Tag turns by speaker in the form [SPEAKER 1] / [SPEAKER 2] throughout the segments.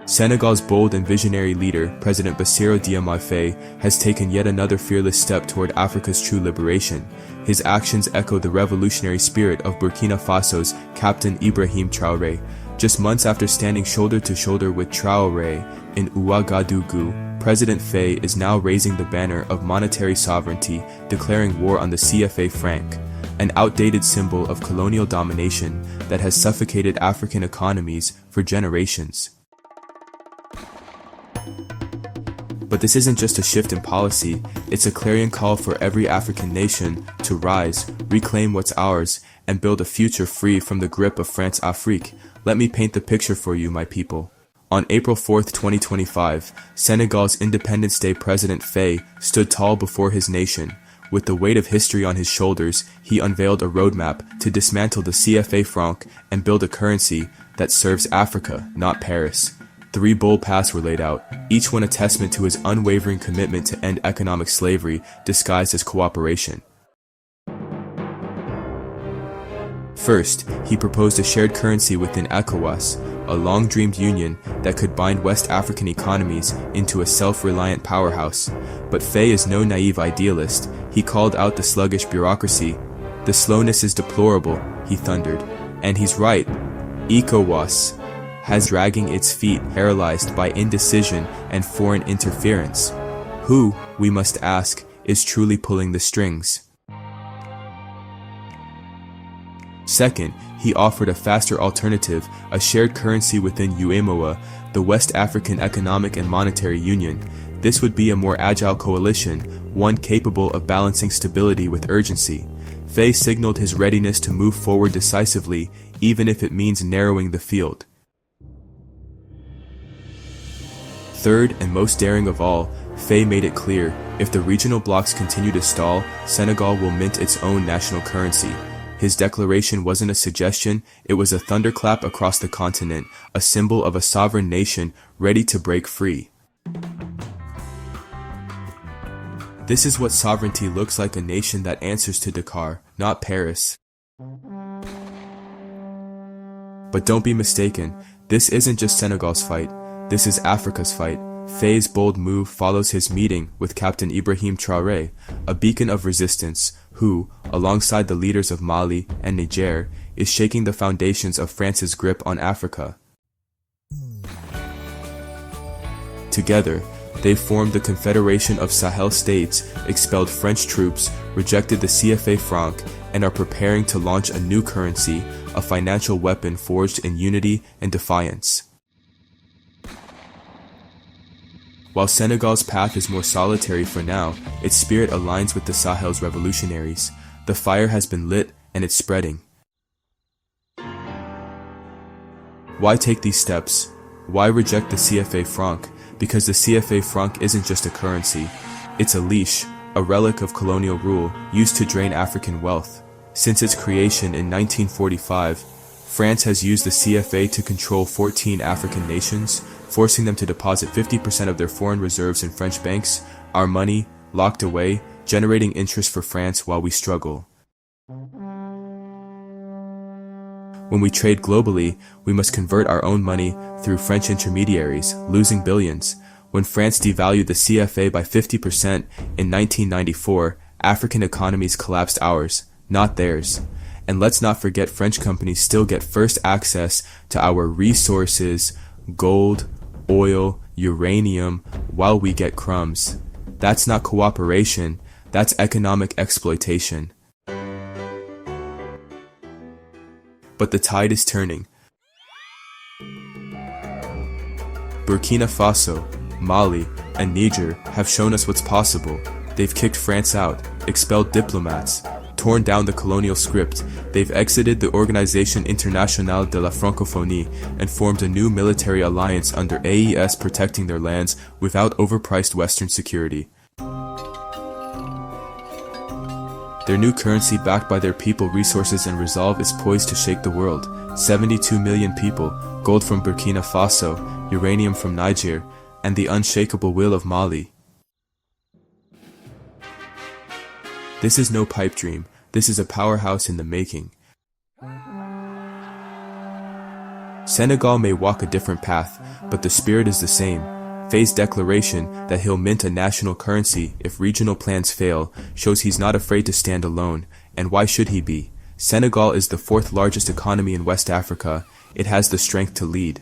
[SPEAKER 1] Senegal's bold and visionary leader, President Bassirou Diomaye Faye, has taken yet another fearless step toward Africa's true liberation. His actions echo the revolutionary spirit of Burkina Faso's Captain Ibrahim Traoré. Just months after standing shoulder to shoulder with Traoré in Ouagadougou, President Faye is now raising the banner of monetary sovereignty, declaring war on the CFA franc, an outdated symbol of colonial domination that has suffocated African economies for generations. But this isn't just a shift in policy, it's a clarion call for every African nation to rise, reclaim what's ours, and build a future free from the grip of Françafrique. Let me paint the picture for you, my people. On April 4, 2025, Senegal's Independence Day President Faye stood tall before his nation. With the weight of history on his shoulders, he unveiled a roadmap to dismantle the CFA franc and build a currency that serves Africa, not Paris. 3 bold paths were laid out, each one a testament to his unwavering commitment to end economic slavery disguised as cooperation. First, he proposed a shared currency within ECOWAS, a long-dreamed union that could bind West African economies into a self-reliant powerhouse. But Faye is no naive idealist. He called out the sluggish bureaucracy. "The slowness is deplorable," he thundered. And he's right. ECOWAS has dragging its feet, paralyzed by indecision and foreign interference. Who, we must ask, is truly pulling the strings? Second, he offered a faster alternative, a shared currency within WAEMU, the West African Economic and Monetary Union. This would be a more agile coalition, one capable of balancing stability with urgency. Faye signaled his readiness to move forward decisively, even if it means narrowing the field. Third, and most daring of all, Faye made it clear, if the regional blocs continue to stall, Senegal will mint its own national currency. His declaration wasn't a suggestion, it was a thunderclap across the continent, a symbol of a sovereign nation ready to break free. This is what sovereignty looks like, a nation that answers to Dakar, not Paris. But don't be mistaken, this isn't just Senegal's fight. This is Africa's fight. Faye's bold move follows his meeting with Captain Ibrahim Traoré, a beacon of resistance, who, alongside the leaders of Mali and Niger, is shaking the foundations of France's grip on Africa. Together, they formed the Confederation of Sahel States, expelled French troops, rejected the CFA franc, and are preparing to launch a new currency, a financial weapon forged in unity and defiance. While Senegal's path is more solitary for now, its spirit aligns with the Sahel's revolutionaries. The fire has been lit and it's spreading. Why take these steps? Why reject the CFA franc? Because the CFA franc isn't just a currency. It's a leash, a relic of colonial rule used to drain African wealth. Since its creation in 1945, France has used the CFA to control 14 African nations, forcing them to deposit 50% of their foreign reserves in French banks, our money, locked away, generating interest for France while we struggle. When we trade globally, we must convert our own money through French intermediaries, losing billions. When France devalued the CFA by 50% in 1994, African economies collapsed ours, not theirs. And let's not forget, French companies still get first access to our resources, gold, oil, uranium, while we get crumbs. That's not cooperation, that's economic exploitation. But the tide is turning. Burkina Faso, Mali, and Niger have shown us what's possible. They've kicked France out, expelled diplomats, torn down the colonial script. They've exited the Organisation Internationale de la Francophonie and formed a new military alliance under AES, protecting their lands without overpriced Western security. Their new currency, backed by their people, resources, and resolve, is poised to shake the world. 72 million people, gold from Burkina Faso, uranium from Niger, and the unshakable will of Mali. This is no pipe dream. This is a powerhouse in the making. Senegal may walk a different path, but the spirit is the same. Faye's declaration that he'll mint a national currency if regional plans fail shows he's not afraid to stand alone, and why should he be? Senegal is the fourth largest economy in West Africa. It has the strength to lead.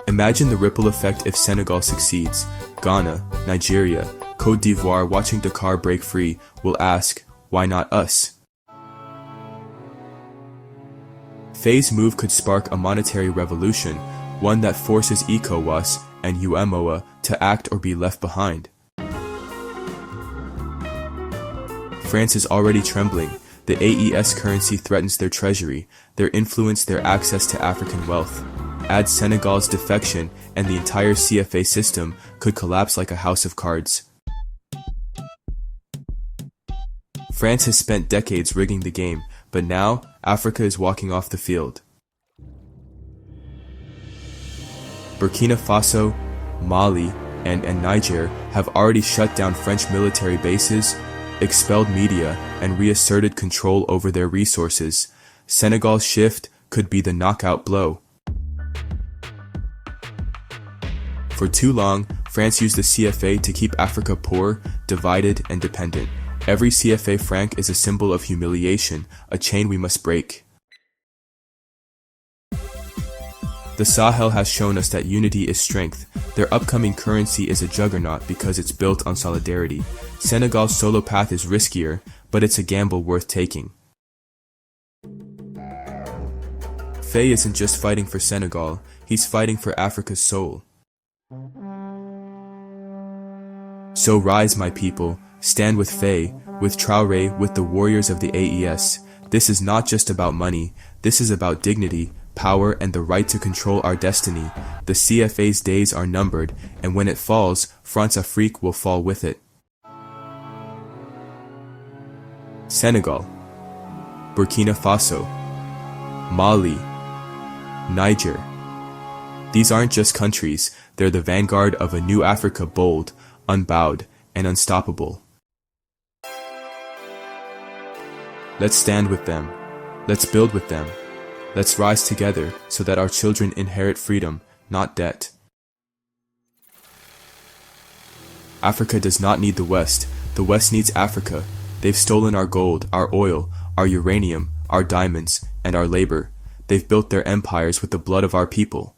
[SPEAKER 1] Imagine the ripple effect if Senegal succeeds. Ghana, Nigeria, Côte d'Ivoire watching Dakar break free will ask, why not us? Faye's move could spark a monetary revolution, one that forces ECOWAS and WAEMU to act or be left behind. France is already trembling. The AES currency threatens their treasury, their influence, their access to African wealth. Add Senegal's defection and the entire CFA system could collapse like a house of cards. France has spent decades rigging the game, but now Africa is walking off the field. Burkina Faso, Mali, and Niger have already shut down French military bases, expelled media, and reasserted control over their resources. Senegal's shift could be the knockout blow. For too long, France used the CFA to keep Africa poor, divided, and dependent. Every CFA franc is a symbol of humiliation, a chain we must break. The Sahel has shown us that unity is strength. Their upcoming currency is a juggernaut because it's built on solidarity. Senegal's solo path is riskier, but it's a gamble worth taking. Faye isn't just fighting for Senegal, he's fighting for Africa's soul. So rise, my people, stand with Faye, with Traoré, with the warriors of the AES. This is not just about money, this is about dignity, power, and the right to control our destiny. The CFA's days are numbered, and when it falls, Françafrique will fall with it. Senegal, Burkina Faso, Mali, Niger. These aren't just countries, they're the vanguard of a new Africa, bold, unbowed, and unstoppable. Let's stand with them. Let's build with them. Let's rise together so that our children inherit freedom, not debt. Africa does not need the West needs Africa. They've stolen our gold, our oil, our uranium, our diamonds, and our labor. They've built their empires with the blood of our people.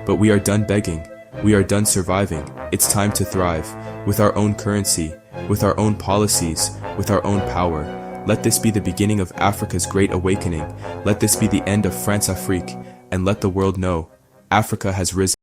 [SPEAKER 1] But we are done begging. We are done surviving. It's time to thrive, with our own currency, with our own policies, with our own power. Let this be the beginning of Africa's great awakening. Let this be the end of Françafrique, and let the world know Africa has risen.